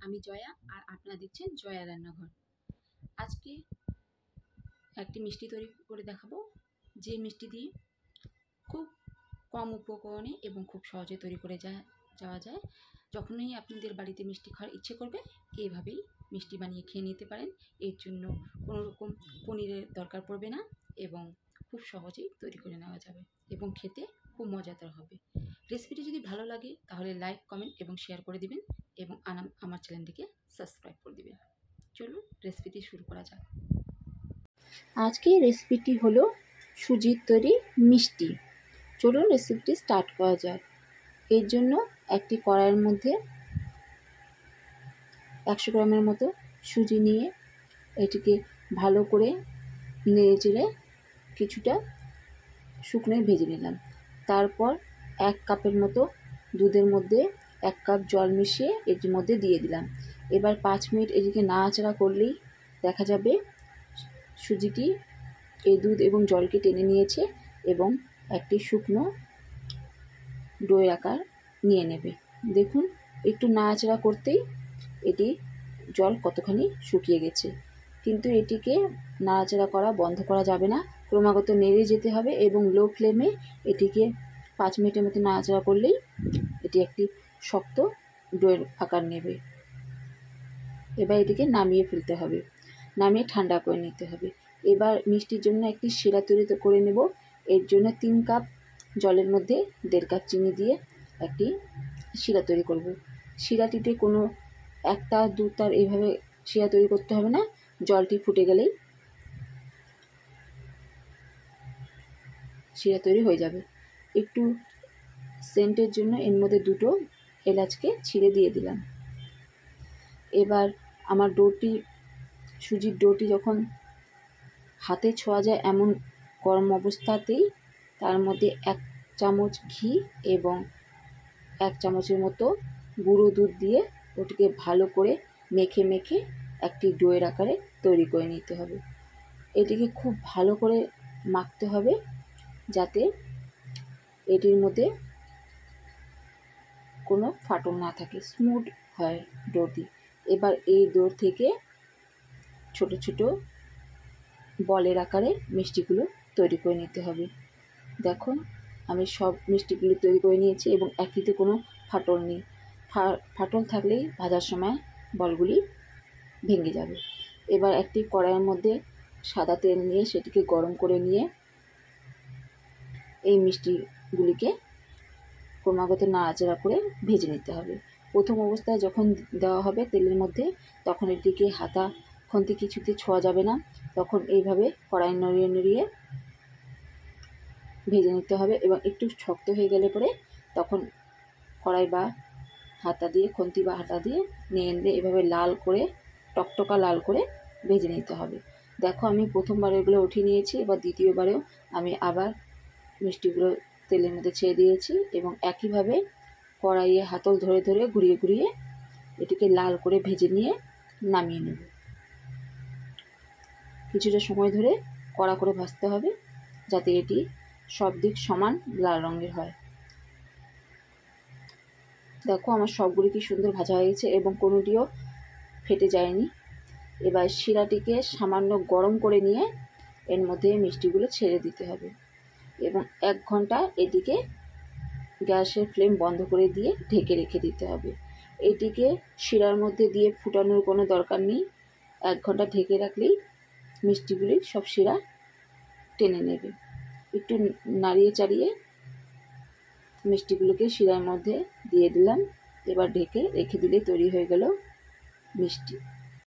আমি জয়া, আর আপনারা দেখছেন জয়া রান্নাঘর। আজকে একটি মিষ্টি তৈরি করে দেখাবো, যে মিষ্টি দিয়ে খুব কম উপকরণে এবং খুব সহজে তৈরি করে যাওয়া যায়। যখনই আপনাদের বাড়িতে মিষ্টি খাওয়ার ইচ্ছে করবে, এইভাবেই মিষ্টি বানিয়ে খেয়ে নিতে পারেন। এর জন্য কোনো রকম পনিরের দরকার পড়বে না এবং খুব সহজেই তৈরি করে নেওয়া যাবে এবং খেতে খুব মজাদার হবে। রেসিপিটি যদি ভালো লাগে তাহলে লাইক, কমেন্ট এবং শেয়ার করে দিবেন এবং আমার চ্যানেলটিকে সাবস্ক্রাইব করে দিবেন। চলুন রেসিপিটি শুরু করা যাক। আজকের রেসিপিটি হলো সুজির তৈরি মিষ্টি। চলুন রেসিপিটি স্টার্ট করা যাক। এর জন্য একটি কড়াইয়ের মধ্যে 100 গ্রামের মতো সুজি নিয়ে এটিকে ভালো করে নেড়ে চেড়ে কিছুটা শুকনোয় ভেজে নিলাম। তারপর 1 কাপের মতো দুধের মধ্যে 1 কাপ জল মিশিয়ে এটির মধ্যে দিয়ে দিলাম। এবার 5 মিনিট এটিকে নাড়াচাড়া করলেই দেখা যাবে সুজিটি এই দুধ এবং জলকে টেনে নিয়েছে এবং একটি শুকনো ডোয়ের আকার নিয়ে নেবে। দেখুন, একটু নাড়াচাড়া করতেই এটি জল কতখানি শুকিয়ে গেছে। কিন্তু এটিকে নাড়াচাড়া করা বন্ধ করা যাবে না, ক্রমাগত নেড়ে যেতে হবে এবং লো ফ্লেমে এটিকে 5 মিনিটের মতো নাড়াচাড়া করলেই এটি একটি শক্ত ডোয়ের আকার নেবে। এবার এটিকে নামিয়ে ফেলতে হবে, নামিয়ে ঠান্ডা করে নিতে হবে। এবার মিষ্টির জন্য একটি শিরা তৈরি করে নেব। এর জন্য 3 কাপ জলের মধ্যে 1.5 কাপ চিনি দিয়ে একটি শিরা তৈরি করব। শিরাটিতে কোনো 1 তার 2 তার এইভাবে শিরা তৈরি করতে হবে না, জলটি ফুটে গেলেই শিরা তৈরি হয়ে যাবে। একটু সেন্টের জন্য এর মধ্যে 2টো এলাচকে ছিঁড়ে দিয়ে দিলাম। এবার আমার সুজির ডোটি যখন হাতে ছোঁয়া যায় এমন গরম অবস্থাতেই তার মধ্যে 1 চামচ ঘি এবং 1 চামচের মতো গুঁড়ো দুধ দিয়ে ওটিকে ভালো করে মেখে একটি ডোয়ের আকারে তৈরি করে নিতে হবে। এটিকে খুব ভালো করে মাখতে হবে যাতে এটির মধ্যে কোনো ফাটল না থাকে, স্মুথ হয় ডোটি। এবার এই ডো থেকে ছোট ছোট বলের আকারে মিষ্টিগুলো তৈরি করে নিতে হবে। দেখুন, আমি সব মিষ্টিগুলো তৈরি করে নিয়েছি এবং একটিতে কোনো ফাটল নেই। ফাটল থাকলেই ভাজার সময় বলগুলি ভেঙে যাবে। এবার একটি কড়াইয়ের মধ্যে সাদা তেল নিয়ে সেটিকে গরম করে নিয়ে এই মিষ্টিগুলিকে ক্রমাগত নাড়াচাড়া করে ভেজে নিতে হবে। প্রথম অবস্থায় যখন দেওয়া হবে তেলের মধ্যে, তখন এটিকে হাতা খুন্তি কিছুতে ছোঁয়া যাবে না। তখন এইভাবে কড়াই নড়িয়ে ভেজে নিতে হবে এবং একটু শক্ত হয়ে গেলে পরে তখন কড়াই বা হাতা দিয়ে, খুন্তি বা হাতা দিয়ে নেড়ে এভাবে লাল করে, টকটকা লাল করে ভেজে নিতে হবে। দেখো, আমি প্রথমবার এগুলো উঠিয়ে নিয়েছি, এবার দ্বিতীয়বারেও আমি আবার মিষ্টিগুলো তেলের মধ্যে ছেড়ে দিয়েছি এবং একইভাবে কড়াইয়ে হাতল ধরে ঘুরিয়ে এটিকে লাল করে ভেজে নিয়ে নামিয়ে নেব। কিছুটা সময় ধরে কড়া করে ভাজতে হবে যাতে এটি সব দিক সমান লাল রঙের হয়। দেখো, আমার সবগুলি কি সুন্দর ভাজা হয়ে গেছে এবং কোনোটিও ফেটে যায়নি। এবার শিরাটিকে সামান্য গরম করে নিয়ে এর মধ্যে মিষ্টিগুলো ছেড়ে দিতে হবে এবং 1 ঘন্টা এটিকে গ্যাসের ফ্লেম বন্ধ করে দিয়ে ঢেকে রেখে দিতে হবে। এটিকে শিরার মধ্যে দিয়ে ফুটানোর কোনো দরকার নেই। 1 ঘন্টা ঢেকে রাখলেই মিষ্টিগুলি সব শিরা টেনে নেবে। একটু নাড়িয়ে চাড়িয়ে মিষ্টিগুলোকে শিরার মধ্যে দিয়ে দিলাম। এবার ঢেকে রেখে দিলে তৈরি হয়ে গেল মিষ্টি।